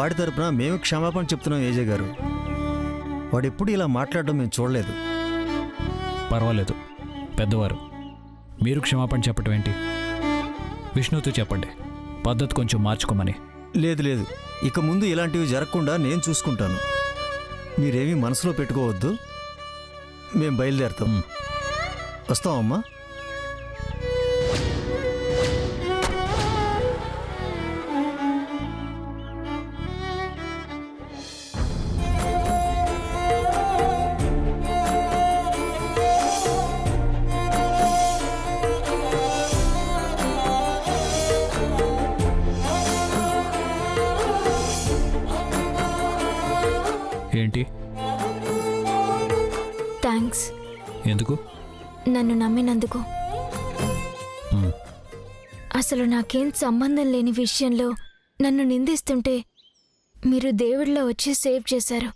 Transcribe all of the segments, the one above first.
వాడి తరపున మేము క్షమాపణ చెప్తున్నాం ఏజే గారు. వాడెప్పుడు ఇలా మాట్లాడడం మేము చూడలేదు. పర్వాలేదు పెద్దవారు, మీరు క్షమాపణ చెప్పటం ఏంటి? విష్ణుతో చెప్పండి పద్ధతి కొంచెం మార్చుకోమని. లేదు లేదు, ఇక ముందు ఇలాంటివి జరగకుండా నేను చూసుకుంటాను. మీరేమీ మనసులో పెట్టుకోవద్దు. మేము బయలుదేరుతాం. వస్తామమ్మా. ఏంటి? థ్యాంక్స్. ఎందుకు? నన్ను నమ్మినందుకు. అసలు నాకేం సంబంధం లేని విషయంలో నన్ను నిందిస్తుంటే మీరు దేవుడిలో వచ్చి సేవ్ చేశారు.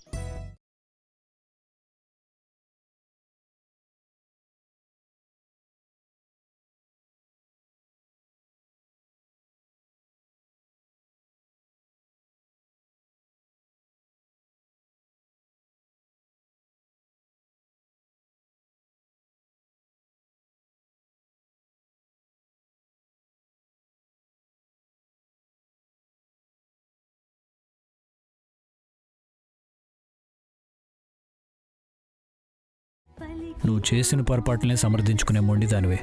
నువ్వు చేసిన పొరపాట్లనే సమర్థించుకునే మొండిదానివే.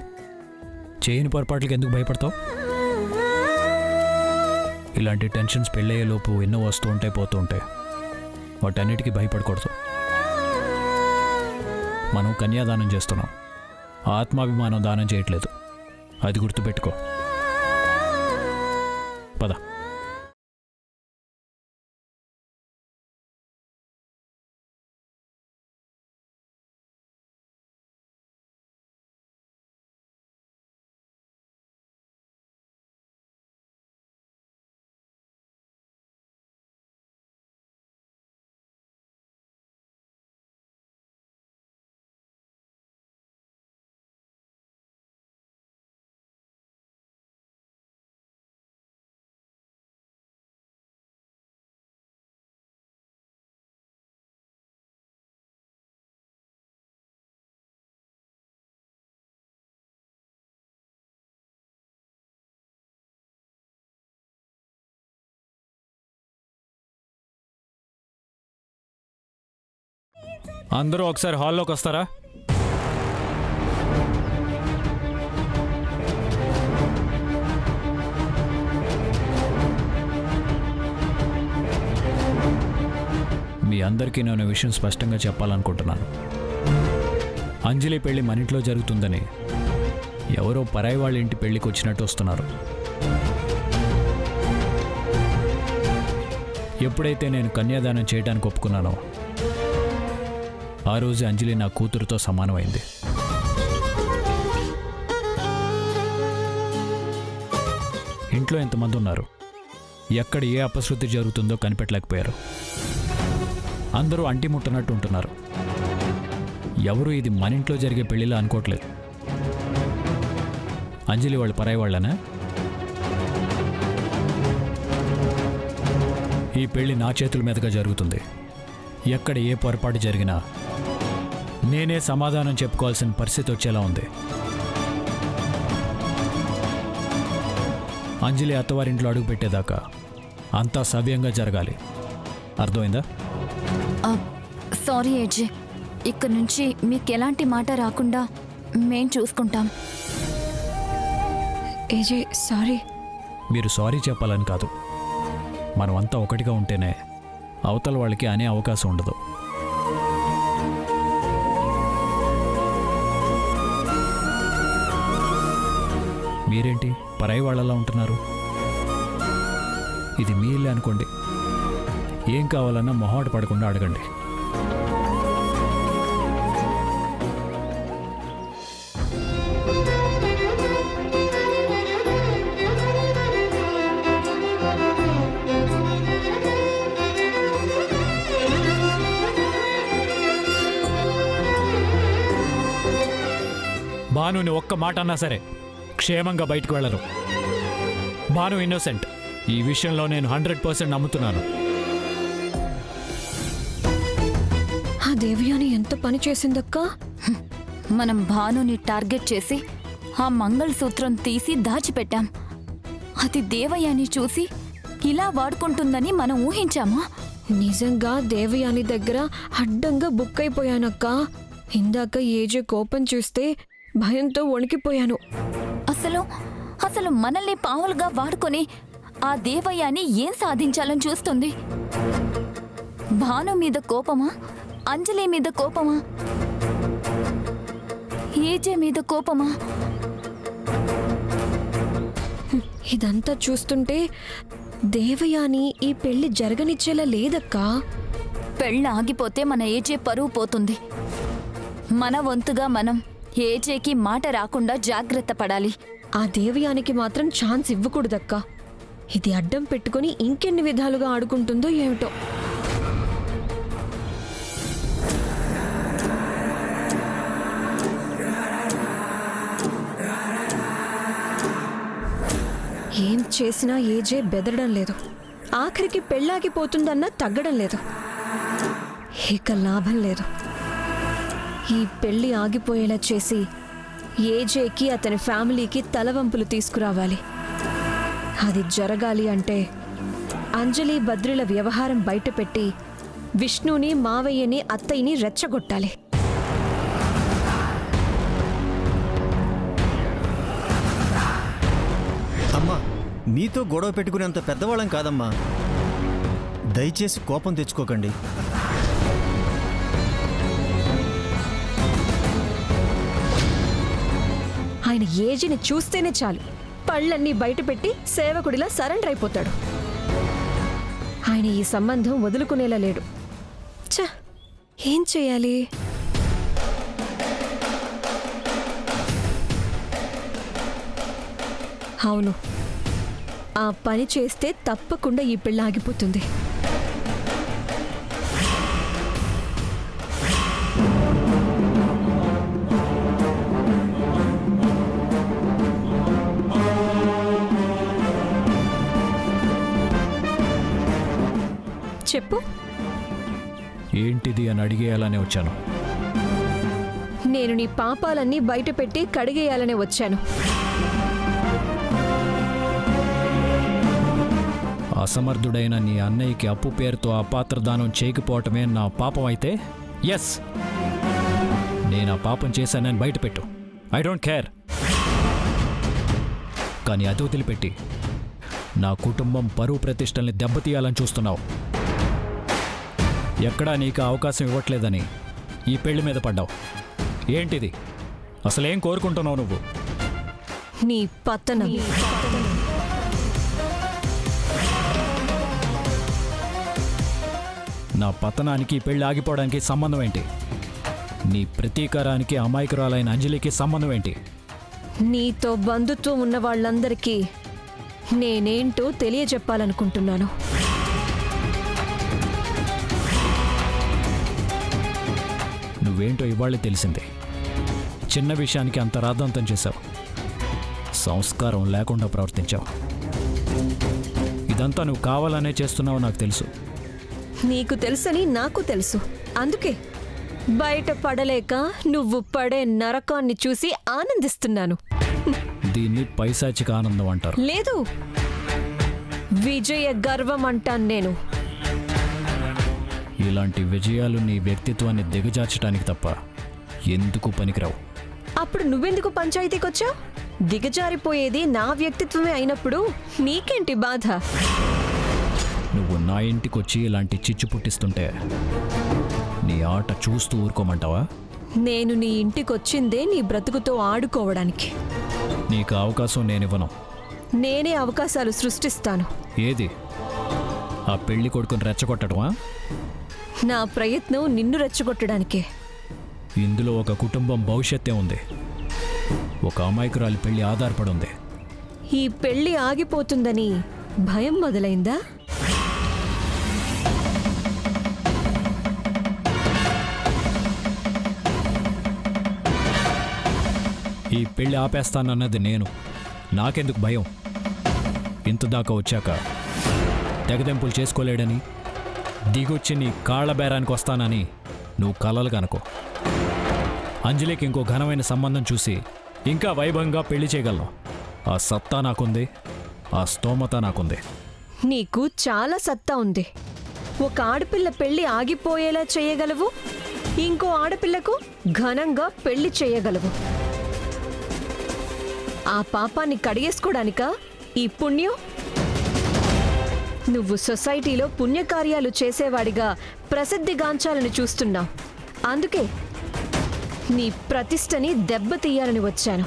చేయని పొరపాట్లకి ఎందుకు భయపడతావు? ఇలాంటి టెన్షన్స్ పెళ్ళయ్యేలోపు ఎన్నో వస్తూ ఉంటాయి, పోతూ ఉంటాయి. వాటన్నిటికీ భయపడకూడదు. మనం కన్యాదానం చేస్తున్నాం, ఆత్మాభిమానం దానం చేయట్లేదు. అది గుర్తుపెట్టుకో. పద. అందరూ ఒకసారి హాల్లోకి వస్తారా? మీ అందరికీ నేను విషయం స్పష్టంగా చెప్పాలనుకుంటున్నాను. అంజలి పెళ్లి మన ఇంట్లో జరుగుతుందని ఎవరో పరాయి వాళ్ళ ఇంటి పెళ్లికి వచ్చినట్టు వస్తున్నారు. ఎప్పుడైతే నేను కన్యాదానం చేయడానికి ఒప్పుకున్నానో ఆ రోజు అంజలి నా కూతురుతో సమానమైంది. ఇంట్లో ఎంతమంది ఉన్నారు, ఎక్కడ ఏ అపశృతి జరుగుతుందో కనిపెట్టలేకపోయారు. అందరూ అంటి ముట్టనట్టు ఉంటున్నారు. ఎవరు ఇది మన ఇంట్లో జరిగే పెళ్లిలా అనుకోవట్లేదు. అంజలి వాళ్ళు పరాయి వాళ్ళనా? ఈ పెళ్లి నా చేతుల మీదుగా జరుగుతుంది. ఎక్కడ ఏ పొరపాటు జరిగినా నేనే సమాధానం చెప్పుకోవాల్సిన పరిస్థితి వచ్చేలా ఉంది. అంజలి అత్తవారింట్లో అడుగు పెట్టేదాకా అంతా సవ్యంగా జరగాలి. అర్థమైందా? సారీ ఏజే, ఇక్కడ నుంచి మీకు ఎలాంటి మాట రాకుండా మేం చూసుకుంటాం. ఏజే సారీ. మీరు సారీ చెప్పాలని కాదు, మనం అంతా ఒకటిగా ఉంటేనే అవతల వాళ్ళకి అనే అవకాశం ఉండదు. మీరేంటి పరాయి వాళ్ళలా ఉంటున్నారు? ఇది మీ ఇల్లే అనుకోండి. ఏం కావాలన్నా మొహాట పడకుండా అడగండి. భానుని ఒక్క మాట అన్నా సరే క్షేమంగా బయటకు వెళ్ళరు. భాను ఇన్నోసెంట్. ఈ విషయంలో నేను 100% నమ్ముతున్నాను. ఆ దేవయాని ఎంత పని చేసిందక్కా? మనం భానుని టార్గెట్ చేసి ఆ మంగళసూత్రం తీసి దాచిపెట్టాం. అది దేవయాని చూసి ఇలా వాడుకుంటుందని మనం ఊహించామా? నిజంగా దేవయాని దగ్గర అడ్డంగా బుక్ అయిపోయానక్కా. ఇందాక ఏజే కోపం చూస్తే భయంతో వణికిపోయాను. అసలు మనల్ని పావులుగా వాడుకొని ఆ దేవయాని ఏం సాధించాలని చూస్తుంది? భాను మీద కోపమా, అంజలి మీద కోపమా, ఏజే మీద కోపమా? ఇదంతా చూస్తుంటే దేవయాని ఈ పెళ్లి జరగనిచ్చేలా లేదక్కా. పెళ్ళ ఆగిపోతే మన ఏజే పరువు పోతుంది. మన వంతుగా మనం ఏజేకి మాట రాకుండా జాగ్రత్త పడాలి. ఆ దేవయానికి మాత్రం ఛాన్స్ ఇవ్వకూడదక్కా. ఇది అడ్డం పెట్టుకుని ఇంకెన్ని విధాలుగా ఆడుకుంటుందో ఏమిటో. ఏం చేసినా ఏజే బెదరడం లేదు. ఆఖరికి పెళ్ళాగిపోతుందన్నా తగ్గడం లేదు. ఇక లాభం లేదు. ఈ పెళ్లి ఆగిపోయేలా చేసి ఏజేకి అతని ఫ్యామిలీకి తలవంపులు తీసుకురావాలి. అది జరగాలి అంటే అంజలి బద్రిల వ్యవహారం బయటపెట్టి విష్ణుని, మావయ్యని, అత్తయ్యని రెచ్చగొట్టాలి. అమ్మా, మీతో గొడవ పెట్టుకునేంత పెద్దవాళ్ళం కాదమ్మా. దయచేసి కోపం తెచ్చుకోకండి. ఆయన ఏజిని చూస్తేనే చాలు పళ్ళన్నీ బయటపెట్టి సేవకుడిలా సరెండర్ అయిపోతాడు. ఆయన ఈ సంబంధం వదులుకునేలా లేడు. ఛ, ఏం చేయాలి? అవును, ఆ పని చేస్తే తప్పకుండా ఈ పెళ్ళి ఆగిపోతుంది. చెప్పు. ఏంటిది అని అడిగేయాలనే వచ్చాను. నేను నీ పాపాలన్నీ బయటపెట్టి కడిగేయాలనే వచ్చాను. అసమర్థుడైన నీ అన్నయ్యకి అప్పు పేరుతో అపాత్రదానం చేయకపోవటమే నా పాపం అయితే ఎస్, నేను ఆ పాపం చేశానని బయటపెట్టు. I don't care. కానీ అది వదిలిపెట్టి నా కుటుంబం పరువు ప్రతిష్టల్ని దెబ్బతీయాలని చూస్తున్నావు. ఎక్కడా నీకు అవకాశం ఇవ్వట్లేదని ఈ పెళ్లి మీద పడ్డావు. ఏంటిది? అసలేం కోరుకుంటున్నావు నువ్వు? నీ పతనం. నా పతనానికి ఈ పెళ్లి ఆగిపోవడానికి సంబంధం ఏంటి? నీ ప్రతీకారానికి అమాయకురాలైన అంజలికి సంబంధం ఏంటి? నీతో బంధుత్వం ఉన్న వాళ్ళందరికీ నేనేంటో తెలియజెప్పాలనుకుంటున్నాను. నువ్వేంటో ఇవాళ్ళే తెలిసింది. చిన్న విషయానికి అంత రాద్ధాంతం చేశావు. సంస్కారం లేకుండా ప్రవర్తించావు. ఇదంతా నువ్వు కావాలనే చేస్తున్నావు నాకు తెలుసు. నీకు తెలుసని నాకు తెలుసు. అందుకే బయట పడలేక నువ్వు పడే నరకాన్ని చూసి ఆనందిస్తున్నాను. దీన్ని పైశాచిక ఆనందం అంటారు. లేదు, విజయ గర్వం అంటాను నేను. ఇలాంటి విజయాలు నీ వ్యక్తిత్వాన్ని దిగజార్చడానికి తప్ప ఎందుకు పనికిరావు. అప్పుడు నువ్వెందుకు పంచాయతీకొచ్చావు? దిగజారిపోయేది నా వ్యక్తిత్వమే అయినప్పుడు నీకేంటి బాధ? నువ్వు నా ఇంటికొచ్చి ఇలాంటి చిచ్చు పుట్టిస్తుంటే నీ ఆట చూస్తూ ఊరుకోమంటావా? నేను నీ ఇంటికొచ్చిందే నీ బ్రతుకుతో ఆడుకోవడానికి. నీకు అవకాశం నేనివ్వను. నేనే అవకాశాలు సృష్టిస్తాను. ఏది? ఆ పెళ్లి కొడుకుని రెచ్చగొట్టడమా? నా ప్రయత్నం నిన్ను రెచ్చగొట్టడానికే. ఇందులో ఒక కుటుంబం భవిష్యత్తే ఉంది. ఒక అమాయకురాలి పెళ్లి ఆధారపడి ఉంది. ఈ పెళ్లి ఆగిపోతుందని భయం మొదలైందా? ఈ పెళ్లి ఆపేస్తానన్నది నేను. నాకెందుకు భయం? ఇంతదాకా వచ్చాక తెగదెంపులు చేసుకోలేడని, దిగొచ్చి నీ కాళ్ల బేరానికి వస్తానని నువ్వు కలలు కనుకో. అంజలికి ఇంకో ఘనమైన సంబంధం చూసి ఇంకా వైభవంగా పెళ్లి చేయగలను. ఆ సత్తా నాకుంది, ఆ స్తోమత నాకుంది. నీకు చాలా సత్తా ఉంది. ఒక ఆడపిల్ల పెళ్లి ఆగిపోయేలా చేయగలవు, ఇంకో ఆడపిల్లకు ఘనంగా పెళ్లి చేయగలవు. ఆ పాపాన్ని కడిగేసుకోవడానికా ఈ పుణ్యం? నువ్వు సొసైటీలో పుణ్యకార్యాలు చేసేవాడిగా ప్రసిద్ధిగాంచాలని చూస్తున్నావు. అందుకే నీ ప్రతిష్టని దెబ్బతీయాలని వచ్చాను.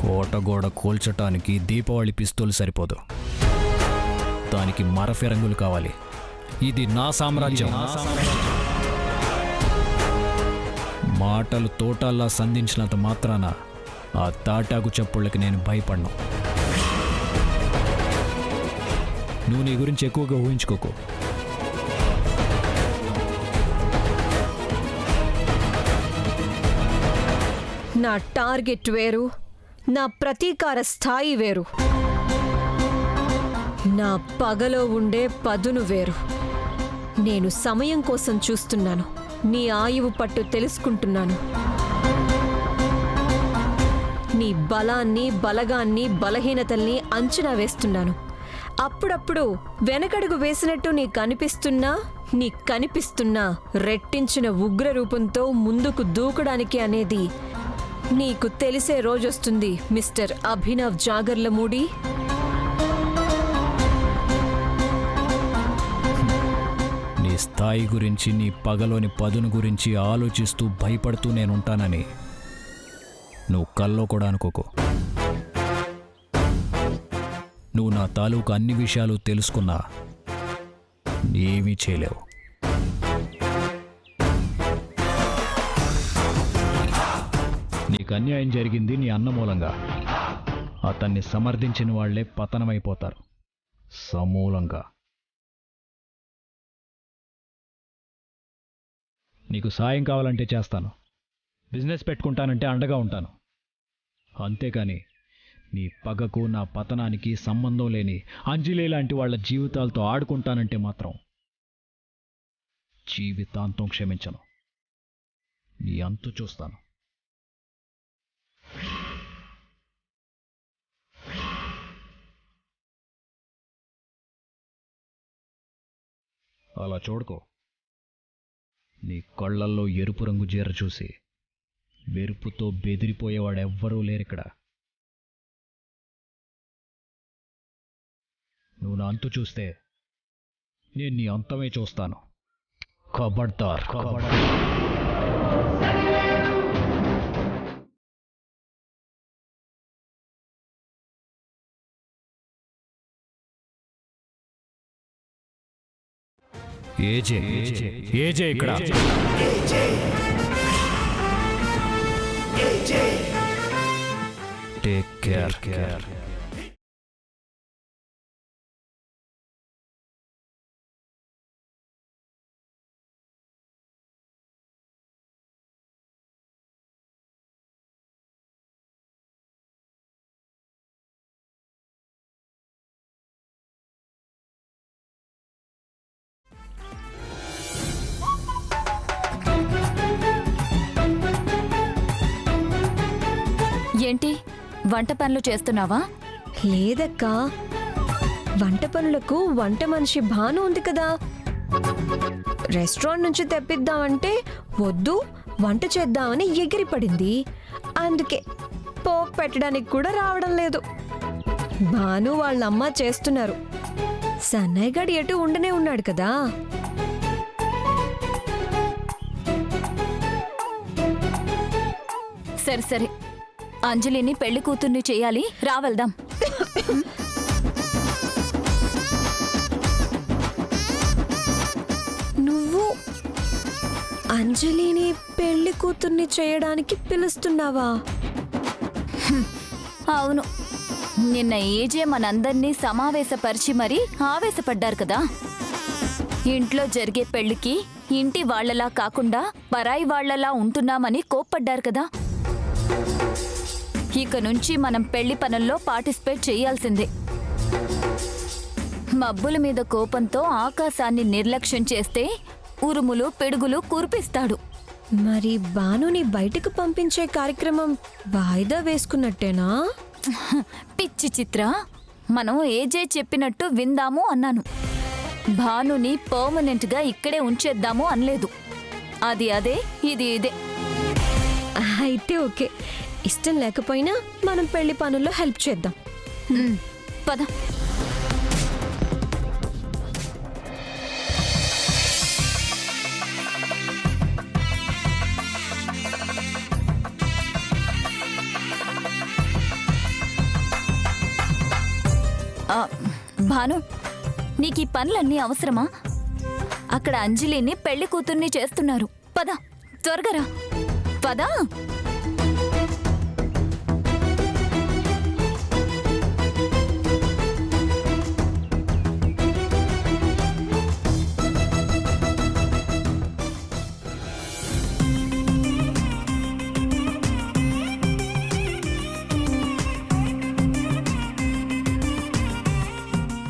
కోటగోడ కూల్చటానికి దీపావళి పిస్తూలు సరిపోదు, దానికి మరఫిరంగులు కావాలి. ఇది నా సామ్రాజ్యం. మాటలు తోటల్లా సంధించినంత మాత్రాన ఆ తాటాకు చప్పుళ్ళకి నేను భయపడ్ను. నువ్వు నీ గురించి ఎక్కువగా ఊహించుకోకు. నా టార్గెట్ వేరు, నా ప్రతీకార స్థాయి వేరు. నా పగలో ఉండే పదును వేరు. నేను సమయం కోసం చూస్తున్నాను, నీ ఆయువు పట్టు తెలుసుకుంటున్నాను. నీ బలాన్ని, బలగాన్ని, బలహీనతల్ని అంచనా వేస్తున్నాను. అప్పుడప్పుడు వెనకడుగు వేసినట్టు నీకు కనిపిస్తున్నా రెట్టించిన ఉగ్ర రూపంతో ముందుకు దూకడానికి అనేది నీకు తెలిసే రోజొస్తుంది మిస్టర్ అభినవ్ జాగర్లమూడి. నీ స్థాయి గురించి, నీ పగలోని పదును గురించి ఆలోచిస్తూ భయపడుతూ నేనుంటానని నువ్వు కల్లో కూడా అనుకోకు. నువ్వు నా తాలూకు అన్ని విషయాలు తెలుసుకున్నా ఏమీ చేయలేవు. నీకు అన్యాయం జరిగింది నీ అన్న మూలంగా. అతన్ని సమర్థించిన వాళ్లే పతనమైపోతారు సమూలంగా. నీకు సాయం కావాలంటే చేస్తాను, బిజినెస్ పెట్టుకుంటానంటే అండగా ఉంటాను. అంతేకాని నీ పగకు, నా పతనానికి సంబంధం లేని అంజలి లాంటి వాళ్ళ జీవితాలతో ఆడుకుంటానంటే మాత్రం జీవితాంతం క్షమించను. నీ అంతు చూస్తాను. అలా చూడుకో. నీ కళ్ళల్లో ఎరుపు రంగు జీర చూసి వెరుపుతో బెదిరిపోయేవాడెవ్వరూ లేరిక్కడ. నువ్వు నా అంతు చూస్తే నేను నీ అంతమే చూస్తాను. ఖబర్దార్. ఏజే ఇక్కడ. Take care. ఏంటి వంట పనులు చేస్తున్నావా? లేదక్కా, వంట పనులకు వంట మనిషి భాను ఉంది కదా. రెస్టారెంట్ నుంచి తెప్పిద్దామంటే వద్దు, వంట చేద్దామని ఎగిరిపడింది. అందుకే పోపు పెట్టడానికి కూడా రావడం లేదు. భాను వాళ్ళమ్మ చేస్తున్నారు. సన్నయ్య గడి ఎటు ఉండనే ఉన్నాడు కదా. సరే అంజలిని పెళ్లి కూతుర్ని చేయాలి, రావెళ్దాం. నువ్వు అంజలిని పెళ్లి కూతుర్ని చేయడానికి పిలుస్తున్నావా? అవును, నిన్న ఏజే మనందర్నీ సమావేశపరిచి మరీ ఆవేశపడ్డారు కదా. ఇంట్లో జరిగే పెళ్లికి ఇంటి వాళ్లలా కాకుండా పరాయి వాళ్లలా ఉంటున్నామని కోప్పడ్డారు కదా. ఇక నుంచి మనం పెళ్లి పనుల్లో పార్టిసిపేట్ చేయాల్సిందే. మబ్బుల మీద కోపంతో ఆకాశాన్ని నిర్లక్ష్యం చేస్తే ఉరుములు పిడుగులు కురిపిస్తాడు. మరి భానుని బయటకు పంపించే కార్యక్రమం వాయిదా వేసుకున్నట్టేనా? పిచ్చి చిత్ర, మనం ఏజే చెప్పినట్టు విందాము అన్నాను. భానుని పర్మనెంట్గా ఇక్కడే ఉంచేద్దాము అనలేదు. అది అదే, ఇది ఇదే. అయితే ఓకే, ఇష్టం లేకపోయినా మనం పెళ్లి పనుల్లో హెల్ప్ చేద్దాం. పద. భాను, నీకు ఈ పనులన్నీ అవసరమా? అక్కడ అంజలిని పెళ్లి కూతుర్ని చేస్తున్నారు. పద, త్వరగా రా. పద.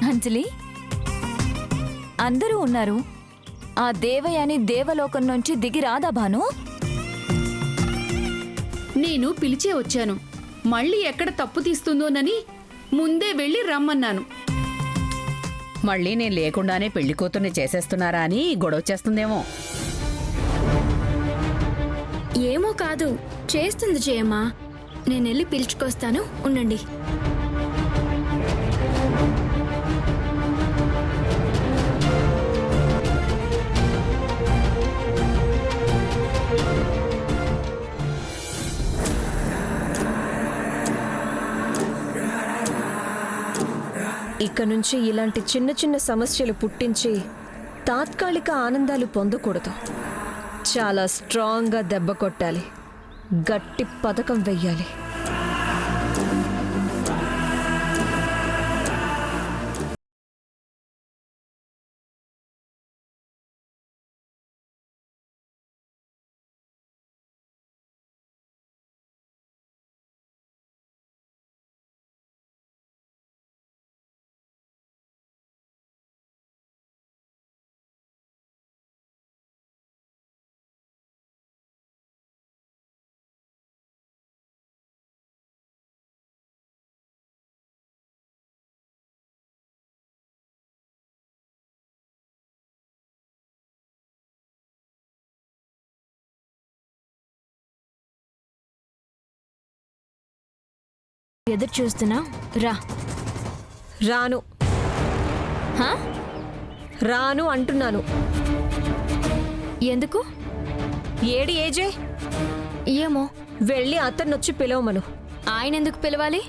అంజలి, అందరూ ఉన్నారు. ఆ దేవయాని దేవలోకం నుంచి దిగి రాదా భాను? నేను పిలిచే వచ్చాను. మళ్ళీ ఎక్కడ తప్పు తీస్తుందోనని ముందే వెళ్ళి రమ్మన్నాను. మళ్ళీ నేను లేకుండానే పెళ్లి కూతుర్ని చేసేస్తున్నారా అని గొడవ చేస్తుందేమో. ఏమో కాదు, చేస్తుంది జయమ్మా. నేను వెళ్ళి పిలుచుకొస్తాను, ఉండండి. ఇక నుంచి ఇలాంటి చిన్న చిన్న సమస్యలు పుట్టించి తాత్కాలిక ఆనందాలు పొందకూడదు. చాలా స్ట్రాంగ్గా దెబ్బ కొట్టాలి, గట్టి పథకం వెయ్యాలి. ఎదురు చూస్తున్నా, రా. రాను. హా? రాను అంటున్నాను. ఎందుకు? ఏడి ఏజే? ఏమో. వెళ్ళి అతన్నొచ్చి పిలవమను. ఆయన ఎందుకు పిలవాలి?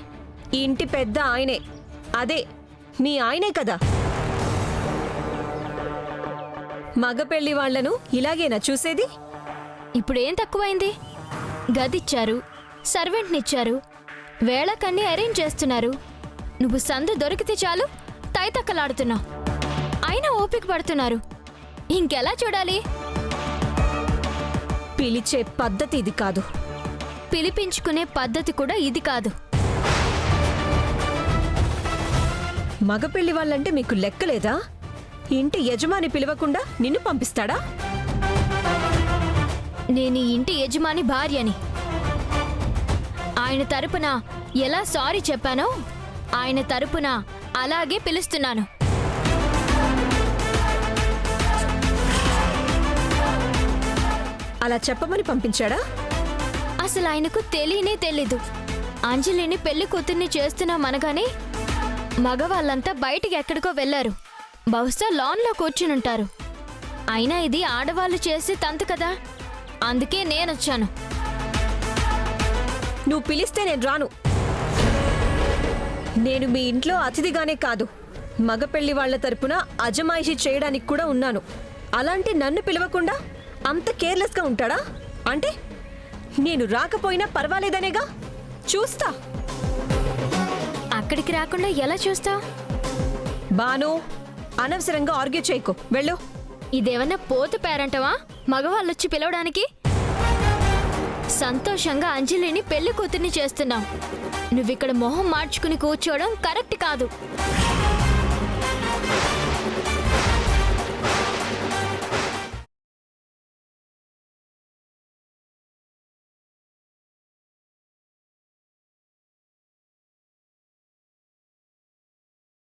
ఈ ఇంటి పెద్ద ఆయనే. అదే మీ ఆయనే కదా. మగ పెళ్లి వాళ్లను ఇలాగేనా చూసేది? ఇప్పుడేం తక్కువైంది? గదిచ్చారు, సర్వెంట్నిచ్చారు, వేళకన్నీ అరేంజ్ చేస్తున్నారు. నువ్వు సందు దొరికితే చాలు తైతక్కలాడుతున్నావు. అయినా ఓపిక పడుతున్నారు. ఇంకెలా చూడాలి? పిలిచే పద్ధతి ఇది కాదు. పిలిపించుకునే పద్ధతి కూడా ఇది కాదు. మగ పెళ్లి వాళ్ళంటే మీకు లెక్కలేదా? ఇంటి యజమాని పిలవకుండా నిన్ను పంపిస్తాడా? నేను ఈ ఇంటి యజమాని భార్యని. ఆయన తరపున ఎలా సారీ చెప్పానో ఆయన తరపున అలాగే పిలుస్తున్నాను. అలా చెప్పమని పంపించాడా? అసలు ఆయనకు తెలియనే తెలీదు. అంజలిని పెళ్లి కూతుర్ని చేస్తున్నామనగానే మగవాళ్ళంతా బయటికి ఎక్కడికో వెళ్లారు. బహుశా లాన్లో కూర్చునుంటారు. అయినా ఇది ఆడవాళ్ళు చేసే తంతు కదా, అందుకే నేనొచ్చాను. నువ్వు పిలిస్తే నేను రాను. నేను మీ ఇంట్లో అతిథిగానే కాదు, మగ పెళ్లి వాళ్ల తరపున అజమాయిషి చేయడానికి కూడా ఉన్నాను. అలాంటి నన్ను పిలవకుండా అంత కేర్లెస్గా ఉంటాడా? అంటే నేను రాకపోయినా పర్వాలేదనేగా? చూస్తా. అక్కడికి రాకుండా ఎలా చూస్తావు? బాను, అనవసరంగా ఆర్గ్యూ చేయకు, వెళ్ళు. ఇదేమన్నా పోతు పేరంటవా మగవాళ్ళొచ్చి పిలవడానికి? సంతోషంగా అంజలిని పెళ్లి కూతుర్ని చేస్తున్నావు. నువ్విక్కడ మొహం మార్చుకుని కూర్చోవడం కరెక్ట్ కాదు.